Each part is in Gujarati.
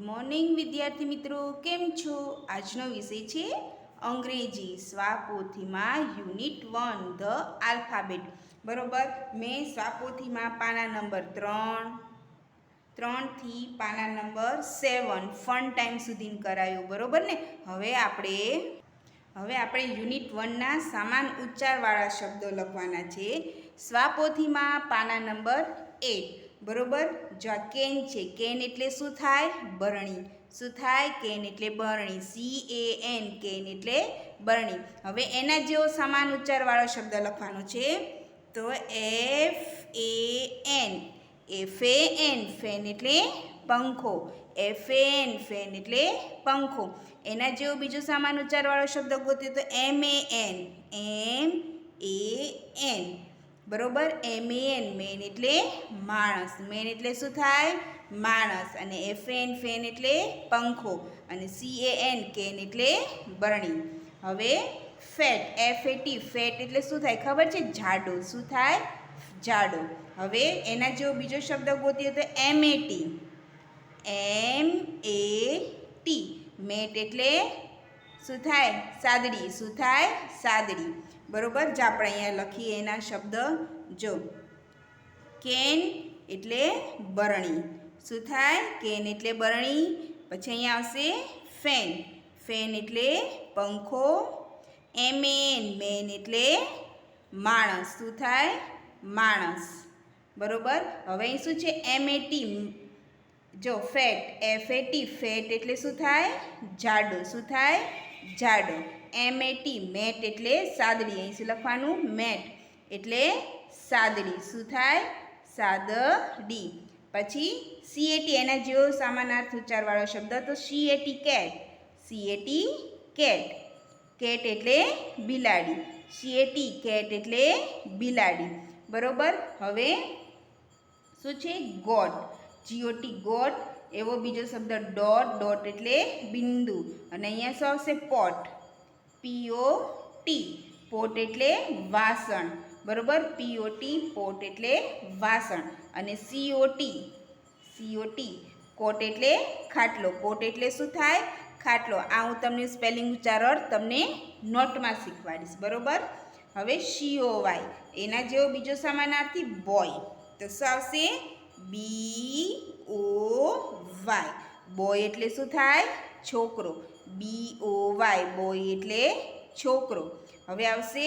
મોર્નિંગ વિદ્યાર્થી મિત્રો, કેમ છો? આજનો વિષય છે અંગ્રેજી સ્વાપોથીમાં યુનિટ 1 ધ આલ્ફાબેટ. બરોબર, મેં સ્વાપોથીમાં પાના નંબર 3 થી પાના નંબર 7 ફન ટાઈમ સુધી કરાયું. બરોબર ને? હવે આપણે યુનિટ 1ના સમાન ઉચ્ચારવાળા શબ્દો લખવાના છે. સ્વાપોથીમાં પાના નંબર 8. બરોબર, જો આ કેન છે, કેન એટલે શું થાય? બરણી. શું થાય? કેન એટલે બરણી. CAN, કેન એટલે બરણી. હવે એના જેવો સમાન ઉચ્ચારવાળો શબ્દ લખવાનો છે, તો FAN, ફેન એટલે પંખો. FAN, ફેન એટલે પંખો. એના જેવો બીજો સમાન ઉચ્ચારવાળો શબ્દ ગોત્યો તો MAN. બરોબર, MAN, મેન એટલે માણસ. મેન એટલે શું થાય? માણસ. અને FAN, ફેન એટલે પંખો. અને CAN, કેન એટલે બરણી. હવે ફેટ, ફેટ એટલે શું થાય ખબર છે? જાડો. શું થાય? જાડો. હવે એના જેવો બીજો શબ્દ ગોતીએ તો MAT. મેટ એટલે શું થાય? સાદડી. શું થાય? સાદડી. બરોબર, જ આપણે અહીંયા લખીએ એના શબ્દ જો. કેન એટલે બરણી. શું થાય? કેન એટલે બરણી. પછી અહીંયા આવશે ફેન. ફેન એટલે પંખો. MAN, મેન એટલે માણસ. શું થાય? માણસ. બરોબર, હવે અહીં શું છે? MAT, જો ફેટ, FAT, ફેટ એટલે શું થાય? જાડો. શું થાય? જાડો. MAT, મેટ એટલે સાદડી. અહીં શું લખવાનું? મેટ એટલે સાદડી. શું થાય? સાદડી. પછી CAT, એના જેવો સમાનાર્થ ઉચ્ચારવાળો શબ્દ તો CAT, કેટ. કેટ. કેટ એટલે બિલાડી. CAT, કેટ એટલે બિલાડી. બરોબર, હવે શું છે? ગોટ. GOT, got. એવો બીજો શબ્દ ડોટ એટલે બિંદુ. અને અહીંયા શું આવશે? પોટ. POT, પોટ એટલે વાસણ. બરોબર, POT, પોટ એટલે વાસણ. અને COT, કોટ એટલે ખાટલો. કોટ એટલે શું થાય? ખાટલો. આ હું તમને સ્પેલિંગ ઉચ્ચારણ તમને નોટમાં શીખવાડીશ. બરોબર, હવે COY, એના જેવો બીજો સમાનાર્થી બોય. તો શું આવશે? BOY. બોય એટલે શું થાય? છોકરો. BOY, બોય એટલે છોકરો. હવે આવશે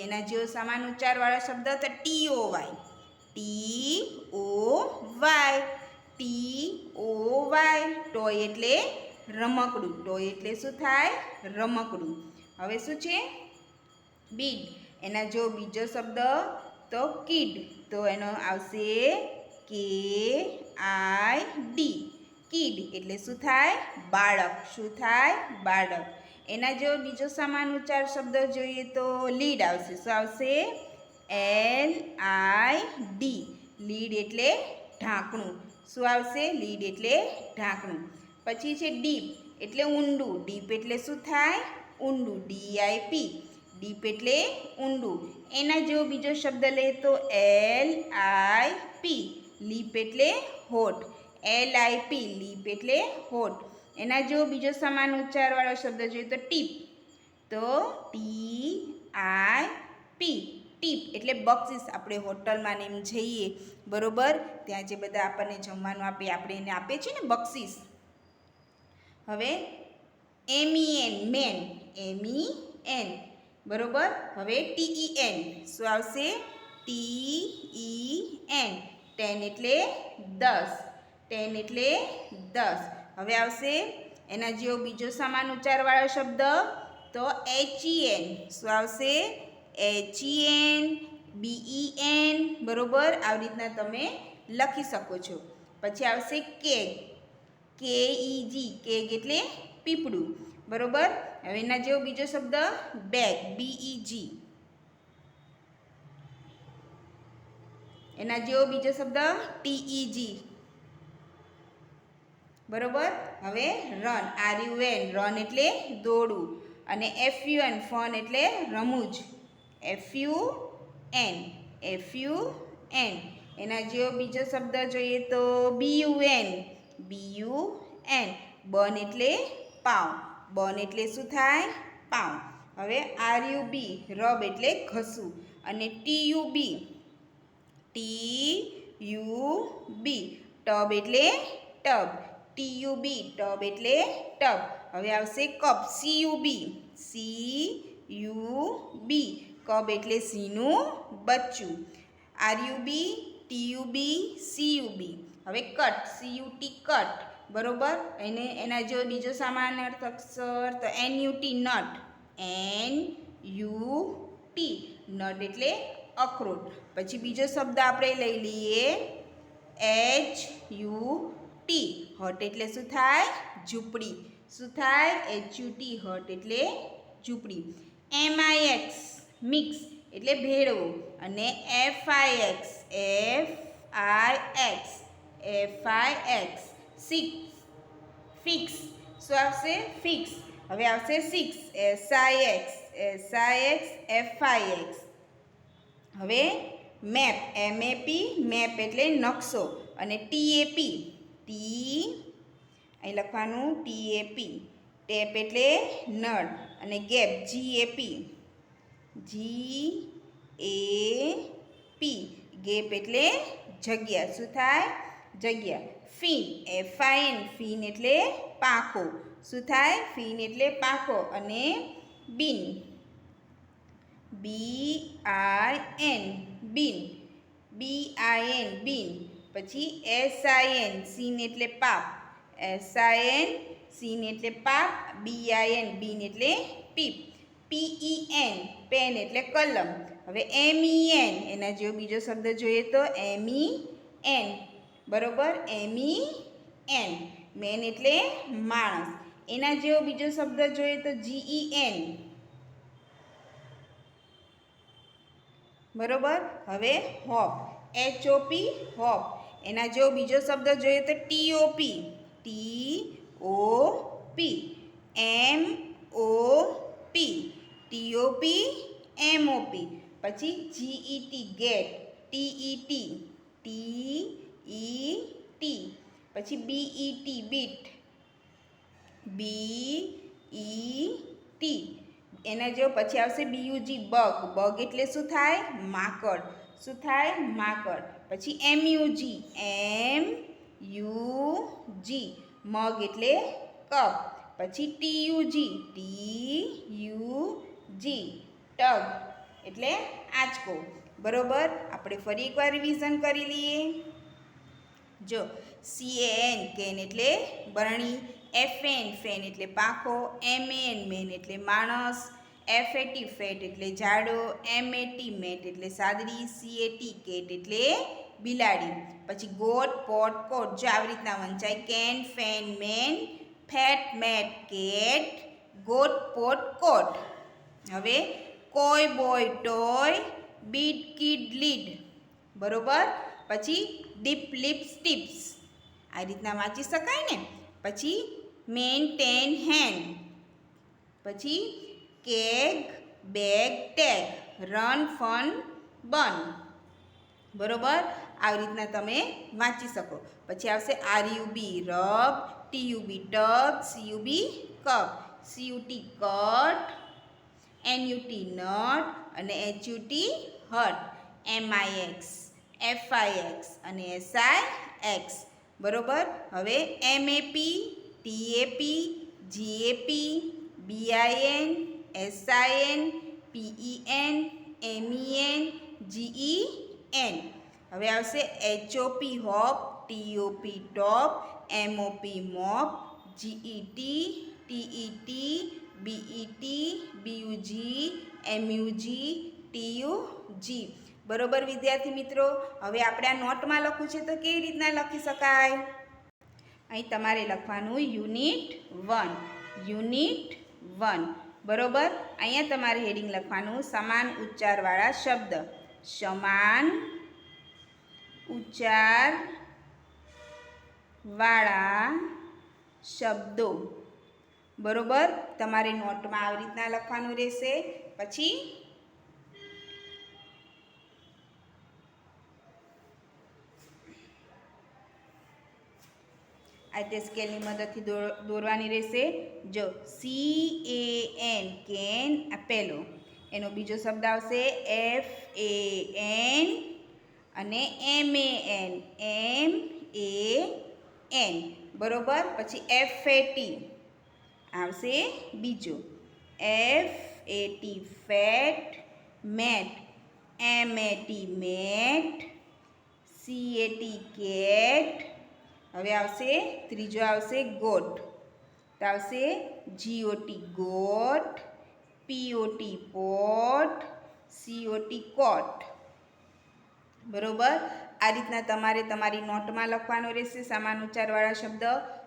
એના જેવો સમાન ઉચ્ચારવાળો શબ્દ તો TOY. ટોય એટલે રમકડું. ટોય એટલે શું થાય? રમકડું. હવે શું છે? બીડ. એના જો બીજો શબ્દ તો કિડ. તો એનો આવશે KID. કિડ એટલે શું થાય? બાળક. શું થાય? બાળક. એના જેવો બીજો સમાન ઉચ્ચાર શબ્દ જોઈએ તો લીડ આવશે. શું આવશે? LID. લીડ એટલે ઢાંકણું. શું આવશે? લીડ એટલે ઢાંકણું. પછી છે ડીપ એટલે ઊંડું. ડીપ એટલે શું થાય? ઊંડું. DIP. ડીપ એટલે ઊંડું. એના જેવો બીજો શબ્દ લે તો LIP. લીપ એટલે હોઠ. LIP, લીપ એટલે હોઠ. એના જેવો બીજો સમાન ઉચ્ચારવાળો શબ્દ જોઈએ તો ટીપ. તો TIP. ટીપ એટલે બક્ષિસ. આપણે હોટલમાં ને એમ જઈએ, બરોબર, ત્યાં જે બધા આપણને જમવાનું આપે, આપણે એને આપીએ છીએ ને બક્ષિસ. હવે MEN, મેન. MEN. બરોબર, હવે TEN. શું આવશે? TEN. 10 એટલે 10. 10 એટલે 10. હવે આવશે એના જેવો બીજો સમાન ઉચ્ચારવાળો શબ્દ તો HEN. શું આવશે? HEN, BEN. બરોબર, આવી રીતના તમે લખી શકો છો. પછી આવશે કેગ. KEG, કેગ એટલે પીપળું. બરોબર, હવે એના જેવો બીજો શબ્દ બેગ. BEG. એના જેવો બીજો શબ્દ TEG. બરોબર, હવે રન. RUN, રન એટલે દોડવું. અને FUN, ફન એટલે રમૂજ. FUN. એના જેવો બીજો શબ્દ જોઈએ તો BUN. એન બન એટલે પાવ, બન એટલે શું થાય? પાવ. હવે આર યુ બી રબ એટલે ઘસવું અને ટી યુ બી ટબ એટલે tub, T U B tub એટલે ટબ. હવે આવશે cup C U B cub એટલે સિંહનું બચ્ચું. R U B T U B C U B. હવે cut C U T cut, બરોબર. એના જો બીજો સામાન્ય અર્થ અક્ષર તો N U T nut, N U T nut એટલે અખરોટ. પછી બીજો શબ્દ આપણે લઈ લઈએ એચ યુ ટી હટ એટલે શું થાય? ઝૂંપડી. શું થાય? એચ યુ ટી હટ એટલે ઝૂંપડી. એમ આઈ એક્સ મિક્સ એટલે ભેળવો અને એફ આઈ એક્સ ફિક્સ. શું આવશે? ફિક્સ. હવે આવશે સિક્સ SIX. હવે મેપ MAP મેપ એટલે નકશો અને TAP અહીં લખવાનું TAP ટેપ એટલે નળ અને ગેપ GAP ગેપ એટલે જગ્યા. શું થાય? જગ્યા. ફીન ફીન એટલે પાંખો. શું થાય? ફીન એટલે પાંખો અને બીન BIN બીન. પછી SIN સીન એટલે પાપ, સીન એટલે પાપ, BIN બીન એટલે પીપ, PEN પેન એટલે કલમ. હવે MEN એના જેવો બીજો શબ્દ જોઈએ તો MEN, બરોબર. MEN મેન એટલે માણસ. એના જેવો બીજો શબ્દ જોઈએ તો GEN, બરોબર. હવે હોપ HOP હોપ. એના જેવો બીજો શબ્દ જોઈએ તો TOP MOP. પછી GET ગેટ TET. પછી BET BET. એના જેવો પછી આવશે BUG બગ એટલે શું થાય? માકડ. શું થાય? માકડ. પછી MUG મગ એટલે કપ. પછી TUG ટગ એટલે આંચકો, બરોબર. આપણે ફરી એકવાર રિવિઝન કરી લઈએ. જો CAN કેન એટલે બરણી, FN ફેન એટલે પાંખો, MAN મેન એટલે માણસ, FAT ફેટ એટલે જાડો, MAT મેટ એટલે સાદડી, CAT કેટ એટલે બિલાડી. પછી ગોટ પોટ કોટ જો આવી રીતના વંચાય can fan man fat mat cat got pot cot. હવે કોઈ boy toy bead kid lead, બરોબર. પછી ડીપ લિપ સ્ટીપ્સ આ રીતના વાંચી શકાય ને. પછી મેન્ટેન હેન. પછી CAG bag tag run fun બન, બરોબર. આવી રીતના તમે વાંચી શકો. પછી આવશે RUB rub, TUB tub, CUB cup, CUT cut, NUT nut અને HUT હટ, MIX FIX અને SIX, બરોબર. હવે MAP TAP GAP BIN SIN PEN MEN GEN. હવે આવશે HOP હોપ, TOP ટોપ, MOP mop, GET TET BET BUG MUG TUG, બરોબર વિદ્યાર્થી મિત્રો. હવે આપણે આ નોટમાં લખવું છે તો કેવી રીતના લખી શકાય? અહીં તમારે લખવાનું યુનિટ 1, બરોબર. અહીંયા તમારે હેડિંગ લખવાનું સમાન ઉચ્ચારવાળા શબ્દ, સમાન ઉચ્ચારવાળા શબ્દો, બરોબર. તમારે નોટમાં આવી રીતના લખવાનું રહેશે. પછી આ તે સ્કેલની મદદથી દોરવાની રહેશે. જો CAN કેન આ પહેલો, એનો બીજો શબ્દ આવશે FAN અને MAN બરોબર. પછી FAT આવશે બીજો, FAT fat, mat MAT mat, CAT cat. હવે આવશે ત્રીજો આવશે ગોટ, તો આવશે GOT got, POT pot, COT cot બરોબર. આ રીતના તમારે તમારી નોટમાં લખવાનો રહેશે સમાન ઉચ્ચારવાળા શબ્દ.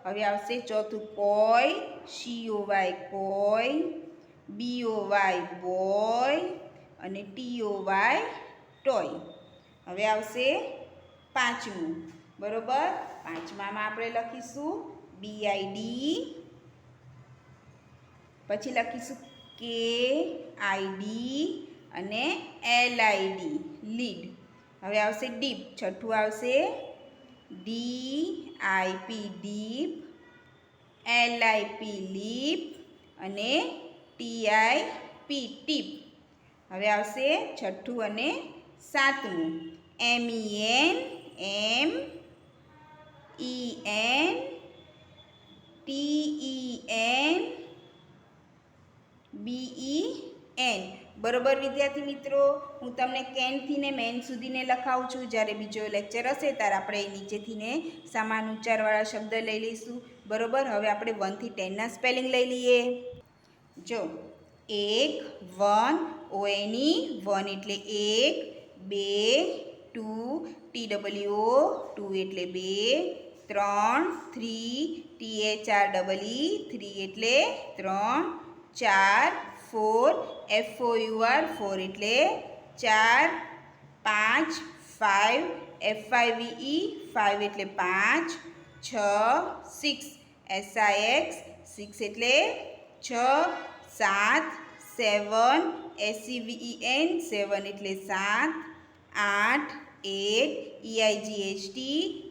હવે આવશે ચોથું કોઈ, COY કોઈ, BOY બોય અને TOY ટોય. હવે આવશે પાંચમું બરોબર. પાંચમામાં આપણે લખીશું BID, પછી લખીશું KID અને LID લીડ. હવે આવશે ડીપ, છઠ્ઠું આવશે DIP ડીપ, LIP લીપ અને TIP ટીપ. હવે આવશે છઠ્ઠું અને સાતમું MEN MEN TEN BEN બરોબર. વિદ્યાર્થી મિત્રો, હું તમને કેનથી ને મેન સુધીને લખાવું છું. જ્યારે બીજો લેક્ચર હશે ત્યારે આપણે નીચેથી ને સમાન ઉચ્ચારવાળા શબ્દ લઈ લઈશું બરોબર. હવે આપણે 1 થી 10 ના સ્પેલિંગ લઈ લઈએ. જો 1 1 ONE 1 એટલે 1, 2 2 TWO 2 એટલે 2, 3 3 THREE 3 એટલે 3, 4 4 FOUR 4 એટલે 4, 5 5 FIVE 5 એટલે 5, 6 6 SIX 6 એટલે 6, 7 7 SEVEN 7 એટલે 7, 8 8 EIGHT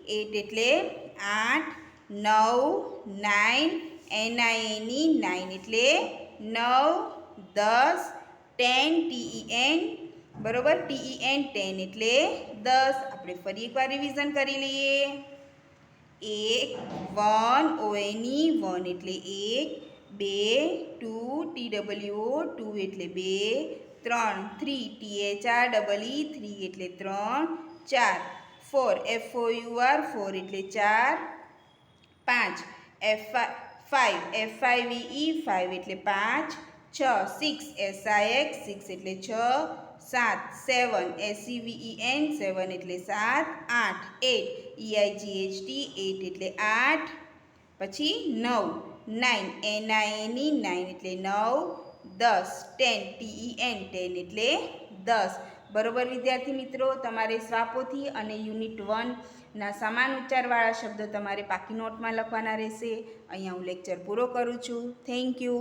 8 એટલે 8, 9 9 NINE 9 એટલે 9, 10 10 TEN બરોબર. TEN 10 એટલે 10. આપણે ફરી એકવાર રિવિઝન કરી લઈએ. 1 1 ONE 1 એટલે 1, 2 2 TWO 2 એટલે 2, 3 3 THREE 3 એટલે 3, 4 4 FOUR 4 એટલે 4, 5 5 FIVE 5 એટલે 5, 6 6 SIX 6 એટલે 6, 7 7 SEVEN 7 એટલે 7, 8 8 EIGHT 8 એટલે 8, પછી 9 9 NINE 9 એટલે 9, 10 10 TEN 10 એટલે 10 બરોબર. વિદ્યાર્થી મિત્રો, તમારે સ્વાપોથી અને યુનિટ 1ના સમાન ઉચ્ચારવાળા શબ્દો તમારે પાકી નોટમાં લખવાના રહેશે. અહીંયા હું લેક્ચર પૂરો કરું છું. Thank you.